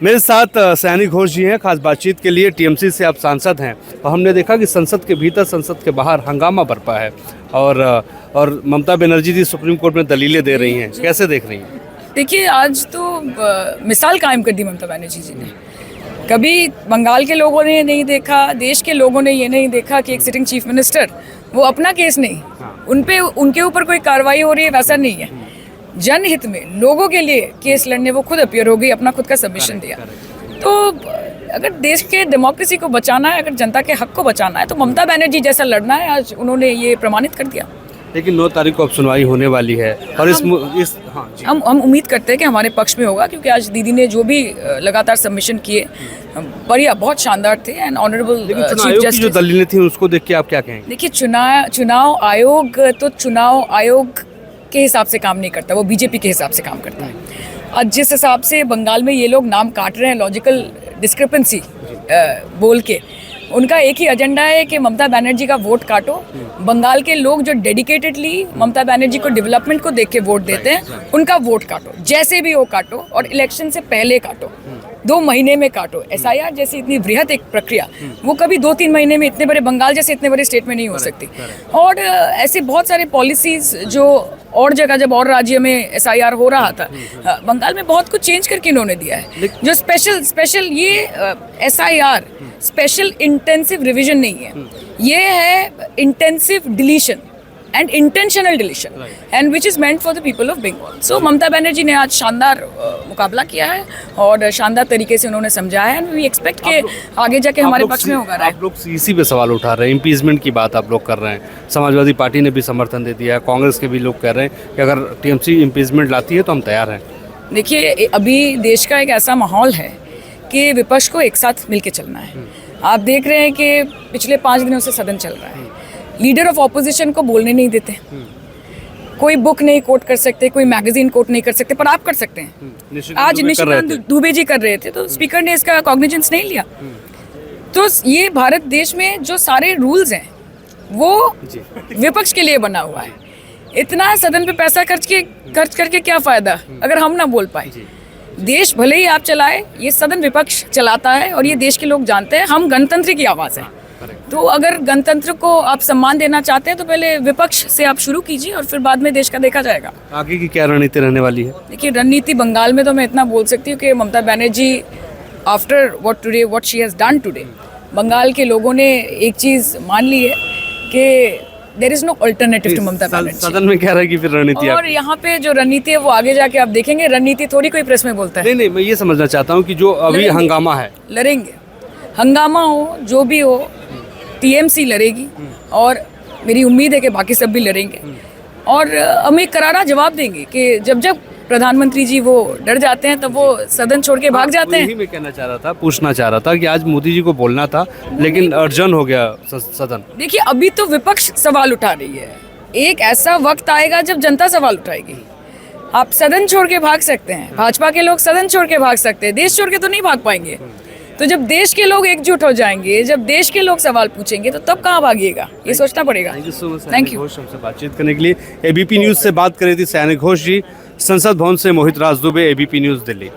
मेरे साथ सैनी घोष जी हैं। खास बातचीत के लिए टीएमसी से आप सांसद हैं और हमने देखा कि संसद के भीतर संसद के बाहर हंगामा बरपा है और ममता बनर्जी जी सुप्रीम कोर्ट में दलीलें दे रही हैं। कैसे देख रही हैं? देखिए, आज तो मिसाल कायम कर दी ममता बनर्जी जी ने। कभी बंगाल के लोगों ने नहीं देखा, देश के लोगों ने ये नहीं देखा कि एक सिटिंग चीफ मिनिस्टर वो अपना केस नहीं, उनके ऊपर कोई कार्रवाई हो रही है, वैसा नहीं है। जनहित में लोगों के लिए केस लड़ने वो खुद अपीयर हो गई, अपना खुद का सबमिशन दिया। तो अगर देश के डेमोक्रेसी को बचाना है, अगर जनता के हक को बचाना है, तो ममता बनर्जी जैसा लड़ना है। आज उन्होंने ये प्रमाणित कर दिया। लेकिन 9 तारीख को अब सुनवाई होने वाली है और हम उम्मीद करते हैं कि हमारे पक्ष में होगा, क्योंकि आज दीदी ने जो भी लगातार सबमिशन किए बढ़िया, बहुत शानदार थे एंड ऑनरेबल चीफ जस्टिस। जो दलीलें थी उसको देख के आप क्या कहेंगे? देखिए, चुनाव आयोग तो चुनाव आयोग के हिसाब से काम नहीं करता, वो बीजेपी के हिसाब से काम करता है। और जिस हिसाब से बंगाल में ये लोग नाम काट रहे हैं, लॉजिकल डिस्क्रिपेंसी बोल के, उनका एक ही एजेंडा है कि ममता बनर्जी का वोट काटो। बंगाल के लोग जो डेडिकेटेडली ममता बनर्जी को डेवलपमेंट को देख के वोट देते हैं, उनका वोट काटो, जैसे भी वो काटो, और इलेक्शन से पहले काटो, 2 महीने में काटो। एसआईआर जैसी इतनी वृहद एक प्रक्रिया वो कभी 2-3 महीने में इतने बड़े बंगाल जैसे इतने बड़े स्टेट में नहीं हो सकती। और ऐसे बहुत सारे पॉलिसीज जो और जगह, जब और राज्य में एसआईआर हो रहा था, बंगाल में बहुत कुछ चेंज करके इन्होंने दिया है। जो स्पेशल ये एसआईआर स्पेशल इंटेंसिव रिवीजन नहीं है, ये है intensive deletion and intentional deletion, and which is meant for the people of Bengal. So Mamata Banerjee ने आज शानदार मुकाबला किया है और शानदार तरीके से उन्होंने समझाया है। वी एक्सपेक्ट के आगे जाके हमारे पक्ष में होगा। आप लोग इसी पे सवाल उठा रहे हैं, इम्पीचमेंट की बात आप लोग कर रहे हैं। समाजवादी पार्टी ने भी समर्थन दे दिया है, कांग्रेस के भी लोग कह रहे हैं कि अगर टीएमसी इम्पीचमेंट लाती है तो हम तैयार हैं। देखिए, अभी देश का एक ऐसा माहौल है कि विपक्ष को एक साथ मिलकर चलना है। आप देख रहे हैं कि पिछले 5 दिनों से सदन चल रहा है, लीडर ऑफ ऑपोजिशन को बोलने नहीं देते, कोई बुक नहीं कोट कर सकते, कोई मैगजीन कोट नहीं कर सकते, पर आप कर सकते हैं। आज निशिकांत दुबे जी कर रहे थे तो स्पीकर ने इसका कॉग्निजेंस नहीं लिया। तो ये भारत देश में जो सारे रूल्स हैं वो विपक्ष के लिए बना हुआ है। इतना सदन पे पैसा खर्च करके क्या फायदा अगर हम ना बोल पाए। देश भले ही आप चलाए, ये सदन विपक्ष चलाता है और ये देश के लोग जानते हैं। हम गणतंत्र की आवाज़ है, तो अगर गणतंत्र को आप सम्मान देना चाहते हैं तो पहले विपक्ष से आप शुरू कीजिए और फिर बाद में देश का देखा जाएगा। आगे की क्या रणनीति रहने वाली है? देखिए, रणनीति बंगाल में तो मैं इतना बोल सकती हूँ कि Mamata Banerjee after what she has done today, Bengal के लोगों ने एक चीज़ मान ली है कि there is no alternative to Mamata Banerjee. सदन में क्या रहेगी फिर रणनीति? और यहाँ पे जो रणनीति है वो आगे जाके आप देखेंगे। रणनीति थोड़ी कोई प्रेस में बोलता है। नहीं, मैं ये समझना चाहता हूँ कि जो अभी हंगामा है, लड़ेंगे, हंगामा हो जो भी हो, टीएमसी लड़ेगी और मेरी उम्मीद है कि बाकी सब भी लड़ेंगे। और हम एक करारा जवाब देंगे कि जब जब प्रधानमंत्री जी वो डर जाते हैं तब वो सदन छोड़ के भाग जाते हैं। यही मैं कहना चाह रहा था, पूछना चाह रहा था कि आज मोदी जी को बोलना था लेकिन अर्जन हो गया सदन। देखिए, अभी तो विपक्ष सवाल उठा रही है, एक ऐसा वक्त आएगा जब जनता सवाल उठाएगी। आप सदन छोड़ के भाग सकते हैं, भाजपा के लोग सदन छोड़ के भाग सकते हैं, देश छोड़ के तो नहीं भाग पाएंगे। तो जब देश के लोग एकजुट हो जाएंगे, जब देश के लोग सवाल पूछेंगे, तो तब कहाँ भागिएगा, ये सोचना पड़ेगा। थैंक यू हमसे बातचीत करने के लिए। एबीपी न्यूज़ से बात कर रही थी सैनी घोष जी। संसद भवन से मोहित राज दुबे, एबीपी न्यूज़, दिल्ली।